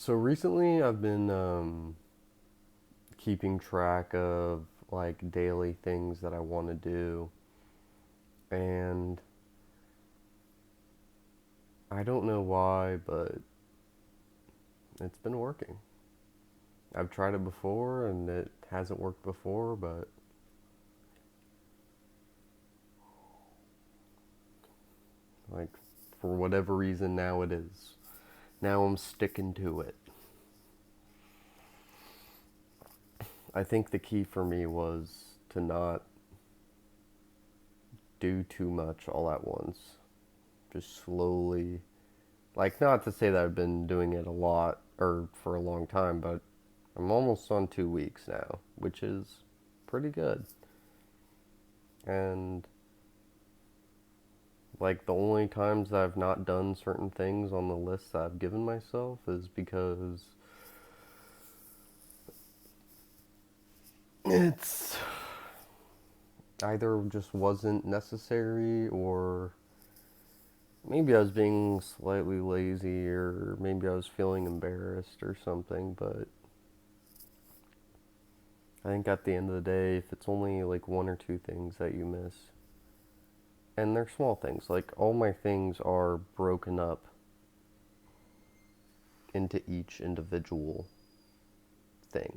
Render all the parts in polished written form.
So recently I've been keeping track of like daily things that I want to do, and I don't know why, but it's been working. I've tried it before and it hasn't worked before, but like for whatever reason now it is. Now I'm sticking to it. I think the key for me was to not do too much all at once. Just slowly. Like, not to say that I've been doing it a lot or for a long time, but I'm almost on 2 weeks now, which is pretty good. And like the only times that I've not done certain things on the list that I've given myself is because it's either just wasn't necessary, or maybe I was being slightly lazy, or maybe I was feeling embarrassed or something. But I think at the end of the day, if it's only like one or two things that you miss, and they're small things, like all my things are broken up into each individual thing.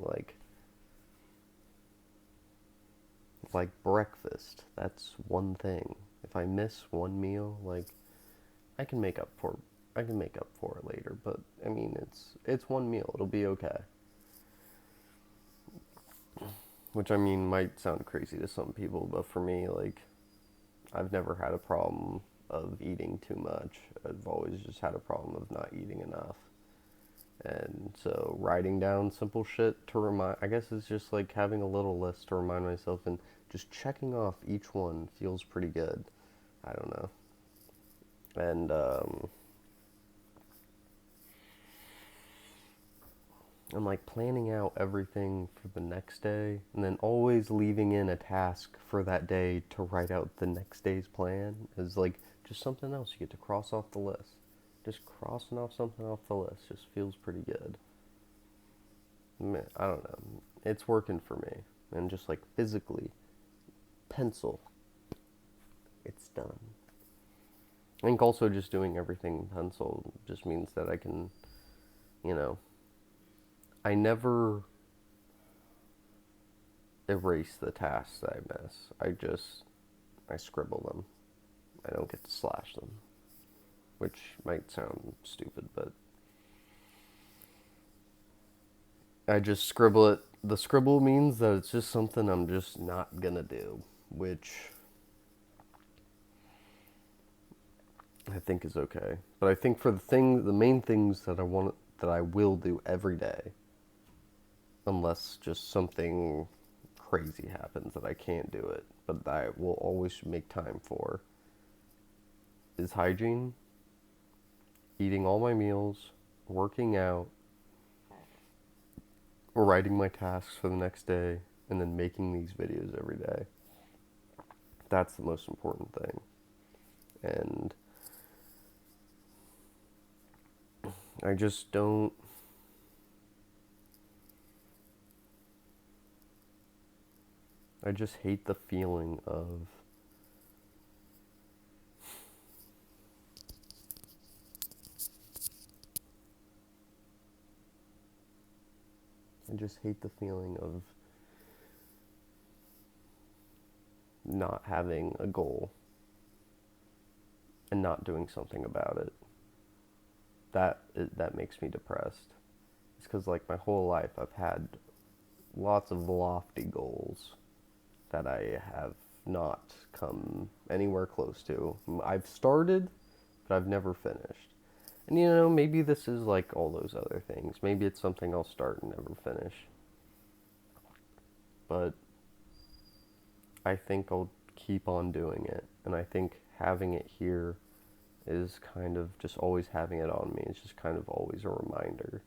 Like breakfast, that's one thing. If I miss one meal, like I can make up for I can make up for it later, but I mean it's one meal. It'll be okay. Which I mean might sound crazy to some people, but for me, like I've never had a problem of eating too much. I've always just had a problem of not eating enough. And so writing down simple shit to remind, I guess it's just like having a little list to remind myself, and just checking off each one feels pretty good. I don't know. And I'm like planning out everything for the next day, and then always leaving in a task for that day to write out the next day's plan is like just something else you get to cross off the list. Just crossing off something off the list just feels pretty good. I don't know. It's working for me. And just like physically, pencil, it's done. I think also just doing everything in pencil just means that I can, you know, I never erase the tasks that I miss. I scribble them. I don't get to slash them, which might sound stupid, but I just scribble it. The scribble means that it's just something I'm just not gonna do, which I think is okay. But I think for the main things that I will do every day, unless just something crazy happens that I can't do it, but that I will always make time for, is hygiene, eating all my meals, working out, writing my tasks for the next day, and then making these videos every day. That's the most important thing. And I just don't I just hate the feeling of I just hate the feeling of not having a goal and not doing something about it. That makes me depressed. It's because like my whole life I've had lots of lofty goals that I have not come anywhere close to. I've started, but I've never finished. And maybe this is like all those other things. Maybe it's something I'll start and never finish. But I think I'll keep on doing it. And I think having it here is kind of just always having it on me. It's just kind of always a reminder.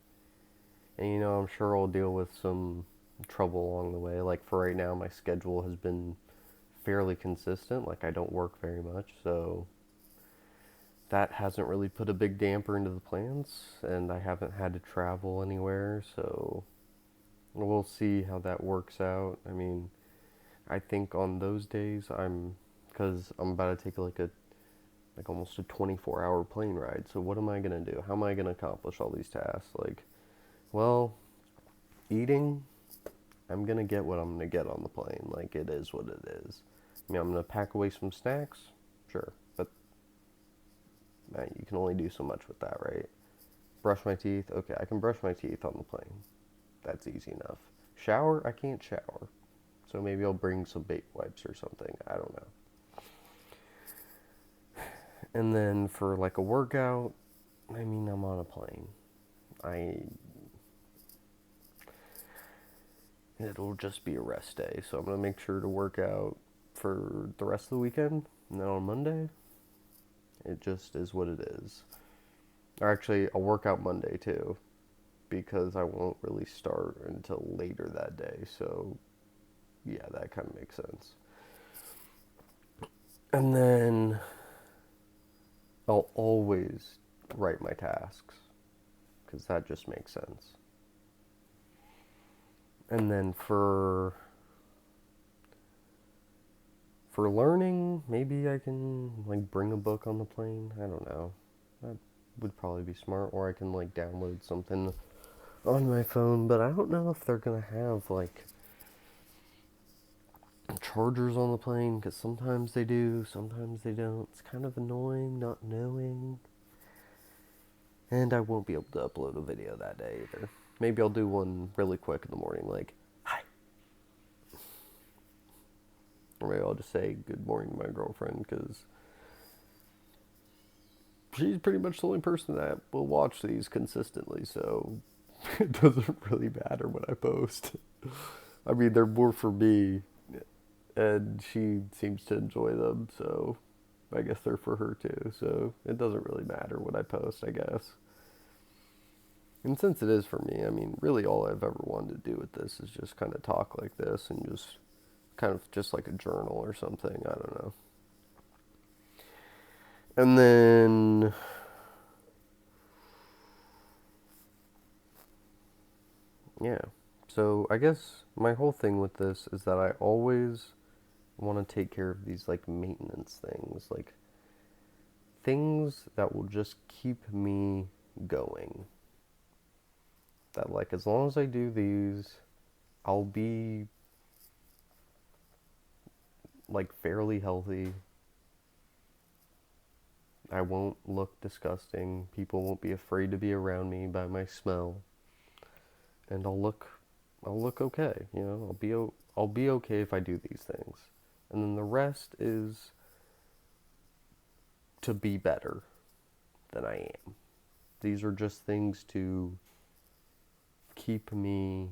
And I'm sure I'll deal with some trouble along the way. Like for right now, my schedule has been fairly consistent. Like I don't work very much, so that hasn't really put a big damper into the plans, and I haven't had to travel anywhere, so we'll see how that works out. I mean, I think on those days because I'm about to take like almost a 24-hour plane ride. So what am I gonna do? How am I gonna accomplish all these tasks? Like, well, eating, I'm gonna get what I'm gonna get on the plane. Like, it is what it is. I mean, I'm gonna pack away some snacks, sure, but man, you can only do so much with that, right? Brush my teeth, okay, I can brush my teeth on the plane. That's easy enough. Shower, I can't shower. So maybe I'll bring some baby wipes or something. I don't know. And then for like a workout, I mean, I'm on a plane. I It'll just be a rest day, so I'm gonna make sure to work out for the rest of the weekend. And then on Monday, it just is what it is. Or actually, I'll work out Monday too, because I won't really start until later that day. So yeah, that kind of makes sense. And then I'll always write my tasks, because that just makes sense. And then for learning, maybe I can like bring a book on the plane. I don't know. That would probably be smart. Or I can like download something on my phone. But I don't know if they're gonna have like chargers on the plane, because sometimes they do, sometimes they don't. It's kind of annoying not knowing. And I won't be able to upload a video that day either. Maybe I'll do one really quick in the morning, like, hi. Or maybe I'll just say good morning to my girlfriend, because she's pretty much the only person that will watch these consistently, so it doesn't really matter what I post. I mean, they're more for me, and she seems to enjoy them, so I guess they're for her too, so it doesn't really matter what I post, I guess. And since it is for me, I mean, really all I've ever wanted to do with this is just kind of talk like this and just kind of just like a journal or something, I don't know. And then yeah. So I guess my whole thing with this is that I always want to take care of these like maintenance things, like things that will just keep me going. That like as long as I do these, I'll be like fairly healthy. I won't look disgusting. People won't be afraid to be around me by my smell, and I'll look okay. You know, I'll be okay if I do these things, and then the rest is to be better than I am. These are just things to keep me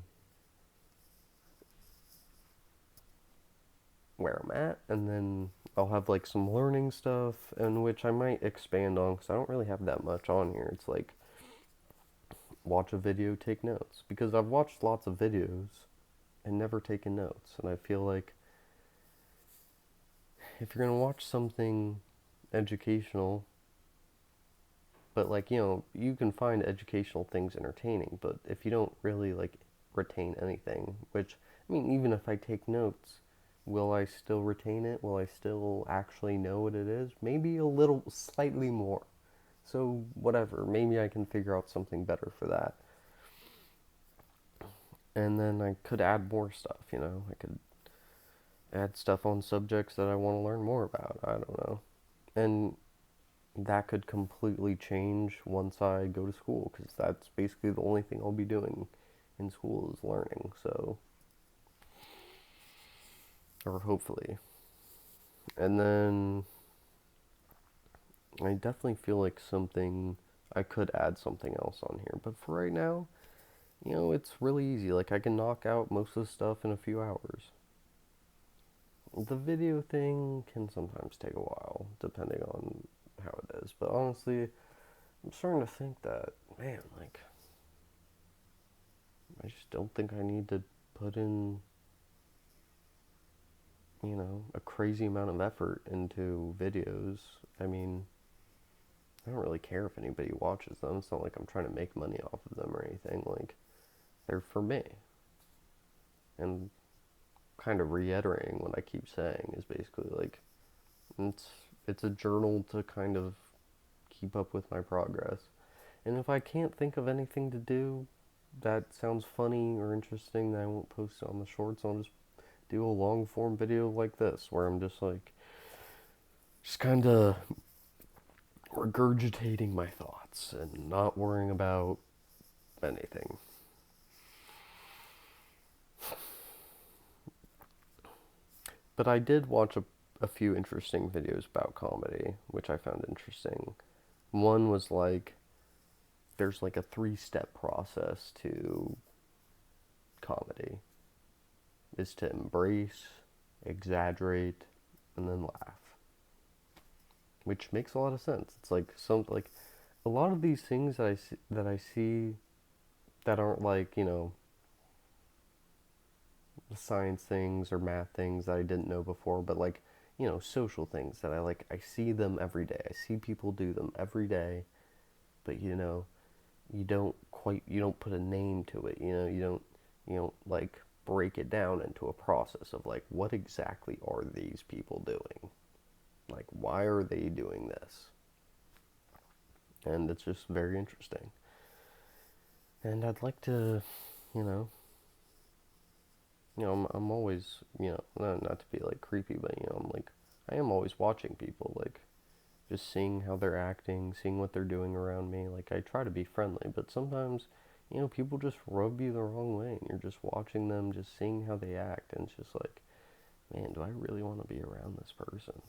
where I'm at, and then I'll have like some learning stuff, in which I might expand on because I don't really have that much on here. It's like watch a video, take notes, because I've watched lots of videos and never taken notes, and I feel like if you're gonna watch something educational, but like you can find educational things entertaining, but if you don't really like retain anything, which I mean, even if I take notes, will I still retain it? Will I still actually know what it is? Maybe a little, slightly more. So whatever, maybe I can figure out something better for that. And then I could add more stuff, I could add stuff on subjects that I want to learn more about. I don't know. And that could completely change once I go to school, because that's basically the only thing I'll be doing in school is learning. So, or hopefully. And then I definitely feel like I could add something else on here. But for right now, it's really easy. Like, I can knock out most of the stuff in a few hours. The video thing can sometimes take a while, depending on how it is. But honestly, I'm starting to think that, man, like, I just don't think I need to put in, a crazy amount of effort into videos. I mean, I don't really care if anybody watches them. It's not like I'm trying to make money off of them or anything. Like, they're for me. And kind of reiterating what I keep saying is basically like, it's it's a journal to kind of keep up with my progress. And if I can't think of anything to do that sounds funny or interesting, then I won't post it on the shorts. I'll just do a long form video like this where I'm just like, just kind of regurgitating my thoughts and not worrying about anything. But I did watch a few interesting videos about comedy, which I found interesting. One was like, there's like a 3-step process to comedy, is to embrace, exaggerate, and then laugh. Which makes a lot of sense. It's like a lot of these things that I see that aren't like, science things or math things that I didn't know before, but like, social things that I see them every day. I see people do them every day, but you don't put a name to it, you don't like break it down into a process of like, what exactly are these people doing? Like, why are they doing this? And it's just very interesting. And I'd like to, you know, I'm always, not to be like creepy, but I'm like, I am always watching people, like, just seeing how they're acting, seeing what they're doing around me. Like, I try to be friendly, but sometimes, people just rub you the wrong way, and you're just watching them, just seeing how they act, and it's just like, man, do I really want to be around this person?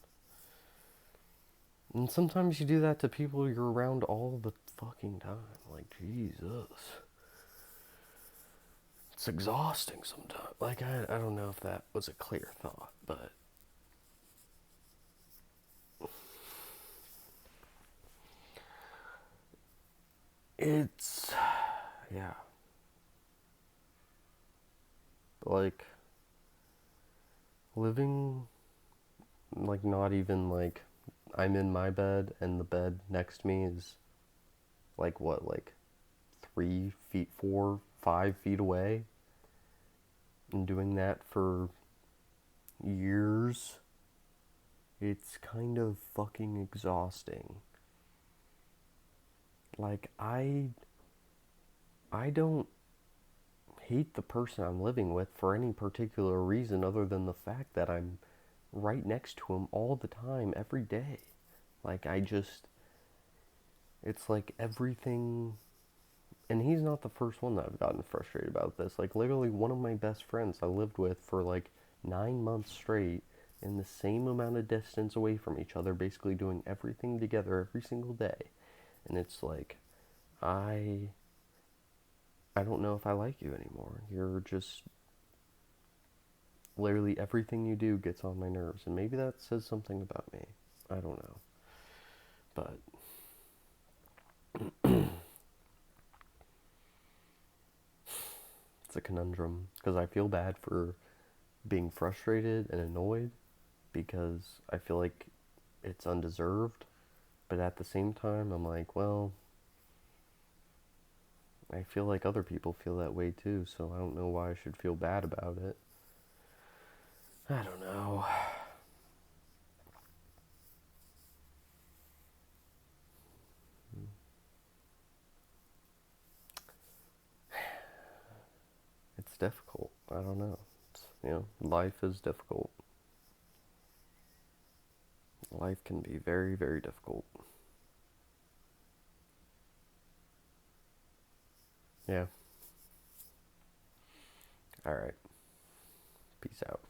And sometimes you do that to people you're around all the fucking time. Like, Jesus. It's exhausting sometimes. Like, I don't know if that was a clear thought, but it's, yeah. Like, living, like, not even like I'm in my bed and the bed next to me is like what, like 3 feet, 4, 5 feet away, and doing that for years, it's kind of fucking exhausting. Like, I don't hate the person I'm living with for any particular reason other than the fact that I'm right next to him all the time, every day. Like, it's like everything. And he's not the first one that I've gotten frustrated about this. Like, literally, one of my best friends I lived with for like 9 months straight in the same amount of distance away from each other, basically doing everything together every single day. And it's like, I I don't know if I like you anymore. You're just literally everything you do gets on my nerves, and maybe that says something about me. I don't know, but it's a conundrum because I feel bad for being frustrated and annoyed because I feel like it's undeserved, but at the same time, I'm like, well, I feel like other people feel that way too, so I don't know why I should feel bad about it. I don't know. It's difficult. I don't know. Life is difficult. Life can be very, very difficult. Yeah. All right. Peace out.